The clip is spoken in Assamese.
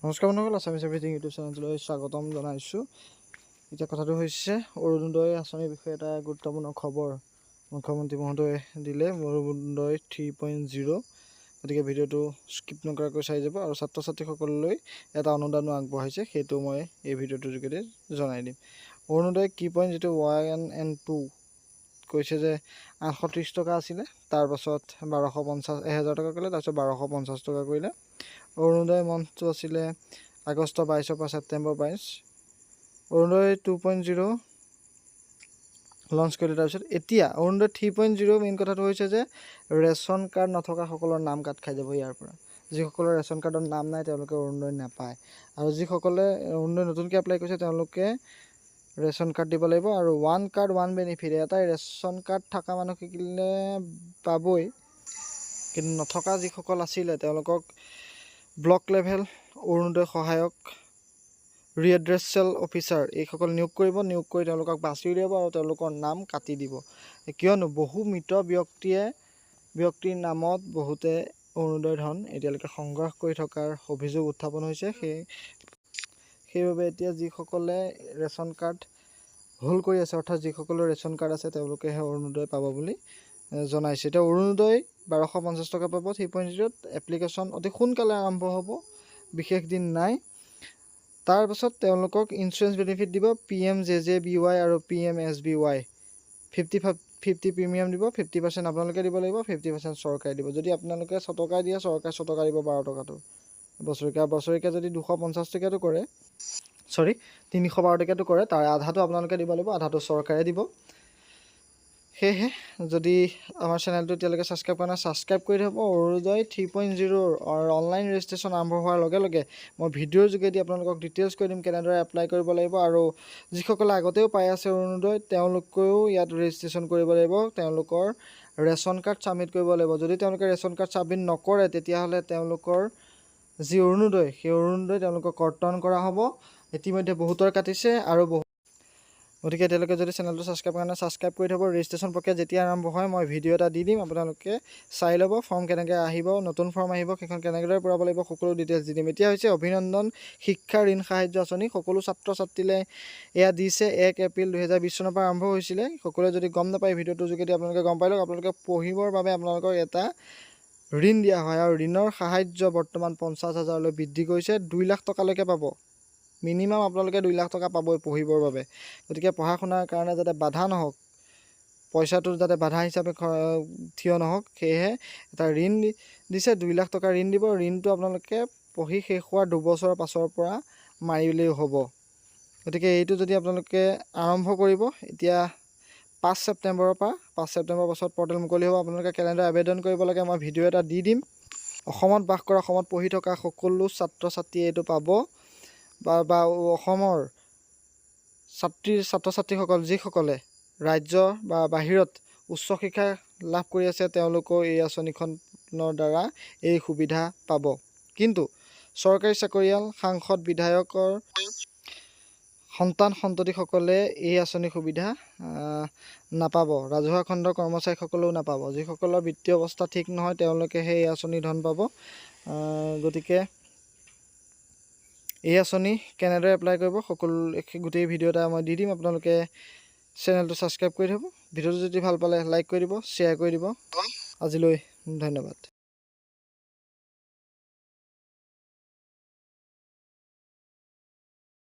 নমস্কাৰ বন্ধুসকল, আছামিজ এভ্ৰিথিং ইউটিউব চেনেললৈ স্বাগতম জনাইছোঁ। এতিয়া কথাটো হৈছে অৰুণোদয় আঁচনিৰ বিষয়ে এটা গুৰুত্বপূৰ্ণ খবৰ মুখ্যমন্ত্ৰী মহোদয়ে দিলে। অৰুণোদয় 3.0। গতিকে ভিডিঅ'টো স্কিপ নকৰাকৈ চাই যাব আৰু ছাত্ৰ ছাত্ৰীসকললৈ এটা অনুদানো আগবঢ়াইছে, সেইটো মই এই ভিডিঅ'টোৰ যোগেদি জনাই দিম। অৰুণোদয় কি পইণ্ট যিটো 1 and 2 কৈছে যে 830 টকা আছিলে, তাৰপাছত 1000 টকা কৰিলে, তাৰপিছত 1250 টকা কৰিলে। অৰুণোদয় মন্থটো আছিলে আগষ্ট 22 পৰা ছেপ্টেম্বৰ 22। অৰুণোদয় 2.0 লঞ্চ কৰিলে। তাৰপিছত এতিয়া অৰুণোদয় 3.0 মেইন কথাটো হৈছে যে ৰেচন কাৰ্ড নথকাসকলৰ নাম কাট খাই যাব। ইয়াৰ পৰা যিসকলৰ ৰেচন কাৰ্ডৰ নাম নাই তেওঁলোকে অৰুণোদয় নাপায়, আৰু যিসকলে অৰুণোদয় নতুনকৈ এপ্লাই কৰিছে তেওঁলোকে ৰেচন কাৰ্ড দিব লাগিব। আৰু 1 কাৰ্ড 1 বেনিফিট, এটাই ৰেচন কাৰ্ড থকা মানুহখিনিলে পাবই, কিন্তু নথকা যিসকল আছিলে তেওঁলোকক ব্লক লেভেল অৰুণোদয় সহায়ক ৰিএড্ৰেছেল অফিচাৰ এইসকল নিয়োগ কৰিব। নিয়োগ কৰি তেওঁলোকক বাছি উলিয়াব আৰু তেওঁলোকৰ নাম কাটি দিব। কিয়নো বহু মৃত ব্যক্তিৰ নামত বহুতে অৰুণোদয় ধন এতিয়ালৈকে সংগ্ৰহ কৰি থকাৰ অভিযোগ উত্থাপন হৈছে। সেইবাবে এতিয়া যিসকলে ৰেচন কাৰ্ড হোল্ড কৰি আছে, অৰ্থাৎ যিসকলৰ ৰেচন কাৰ্ড আছে, তেওঁলোকেহে অৰুণোদয় পাব বুলি জনাইছে। এতিয়া অৰুণোদয় 1250 টকা পাব 3.0। এপ্লিকেশ্যন অতি সোনকালে আৰম্ভ হ'ব, বিশেষ দিন নাই। তাৰপাছত তেওঁলোকক ইঞ্চুৰেঞ্চ বেনিফিট দিব। PMJJBY আৰু PMSBY 50-50 প্ৰিমিয়াম দিব। 50% আপোনালোকে দিব লাগিব, 50% চৰকাৰে দিব। যদি আপোনালোকে 100 টকা দিয়ে, চৰকাৰে 100 টকা দিব 12 টকাটো বছৰেকীয়া যদি 250 টকীয়াটো কৰে, 312 টকীয়াটো কৰে, তাৰে আধাটো আপোনালোকে দিব লাগিব, আধাটো চৰকাৰে দিব। সেয়েহে যদি আমাৰ চেনেলটো এতিয়ালৈকে ছাবস্ক্ৰাইব কৰা নাই, ছাবস্ক্ৰাইব কৰি থ'ব। অৰুণোদয় 3.0 অনলাইন ৰেজিষ্ট্ৰেশ্যন আৰম্ভ হোৱাৰ লগে লগে মই ভিডিঅ'ৰ যোগেদি আপোনালোকক ডিটেইলছ কৰি দিম কেনেদৰে এপ্লাই কৰিব লাগিব। আৰু যিসকলে আগতেও পাই আছে অৰুণোদয়, তেওঁলোকেও ইয়াত ৰেজিষ্ট্ৰেশ্যন কৰিব লাগিব, তেওঁলোকৰ ৰেচন কাৰ্ড ছাবমিট কৰিব লাগিব। যদি তেওঁলোকে ৰেচন কাৰ্ড ছাবমিট নকৰে, তেতিয়াহ'লে তেওঁলোকৰ যি অৰুণোদয়, সেই অৰুণোদয় তেওঁলোকক কৰ্তন কৰা হ'ব। ইতিমধ্যে বহুতৰ কাটিছে আৰু গতিকে এতিয়ালৈকে যদি চেনেলটো ছাবস্ক্ৰাইব কৰা নাই, ছাবস্ক্ৰাইব কৰি থ'ব। ৰেজিষ্ট্ৰেশ্যন প্ৰক্ৰিয়া যেতিয়া আৰম্ভ হয় মই ভিডিঅ' এটা দি দিম, আপোনালোকে চাই ল'ব। ফৰ্ম কেনেকৈ আহিব, নতুন ফৰ্ম আহিব, সেইখন কেনেদৰে পূৰাব লাগিব, সকলো ডিটেইলছ দি দিম। এতিয়া হৈছে অভিনন্দন শিক্ষা ঋণ সাহায্য আঁচনি। সকলো ছাত্ৰ ছাত্ৰীলৈ এয়া দিছে। 1 এপ্ৰিল 2020 চনৰ পৰা আৰম্ভ হৈছিলে। সকলোৱে যদি গম নাপায়, ভিডিঅ'টোৰ যোগেদি আপোনালোকে গম পাই লওক। আপোনালোকে পঢ়িবৰ বাবে আপোনালোকক এটা ঋণ দিয়া হয়, আৰু ঋণৰ সাহায্য বৰ্তমান 50,000লৈ বৃদ্ধি কৰিছে। 2 লাখ টকালৈকে পাব। মিনিমাম আপোনালোকে 2 লাখ টকা পাবই পঢ়িবৰ বাবে। গতিকে পঢ়া শুনাৰ কাৰণে যাতে বাধা নহওক, পইচাটো যাতে বাধা হিচাপে থিয় নহওক, সেয়েহে এটা ঋণ দিছে। 2 লাখ টকা ঋণ দিব। ঋণটো আপোনালোকে পঢ়ি শেষ হোৱাৰ 2 বছৰৰ পাছৰ পৰা মাৰিলেও হ'ব। গতিকে এইটো যদি আপোনালোকে আৰম্ভ কৰিব, এতিয়া 5 ছেপ্টেম্বৰৰ পাছত পৰ্টেল মুকলি হ'ব। আপোনালোকে কেনেদৰে আবেদন কৰিব লাগে মই ভিডিঅ' এটা দি দিম। অসমত বাস কৰা, অসমত পঢ়ি থকা সকলো ছাত্ৰ ছাত্ৰীয়ে এইটো পাব, বা অসমৰ ছাত্ৰ ছাত্ৰীসকল যিসকলে ৰাজ্য বা বাহিৰত উচ্চ শিক্ষা লাভ কৰি আছে, তেওঁলোকেও এই আঁচনিখনৰ দ্বাৰা এই সুবিধা পাব। কিন্তু চৰকাৰী চাকৰিয়াল, সাংসদ, বিধায়কৰ সন্তান সন্ততিসকলে এই আঁচনিৰ সুবিধা নাপাব। ৰাজহুৱা খণ্ডৰ কৰ্মচাৰীসকলেও নাপাব। যিসকলৰ বিত্তীয় অৱস্থা ঠিক নহয়, তেওঁলোকেহে এই আঁচনি ধন পাব। গতিকে এই আঁচনি কেনেদৰে এপ্লাই কৰিব, গোটেই ভিডিঅ' এটা মই দি দিম। আপোনালোকে চেনেলটো ছাবস্ক্ৰাইব কৰি থ'ব। ভিডিঅ'টো যদি ভাল পালে লাইক কৰি দিব, শ্বেয়াৰ কৰি দিব। আজিলৈ ধন্যবাদ।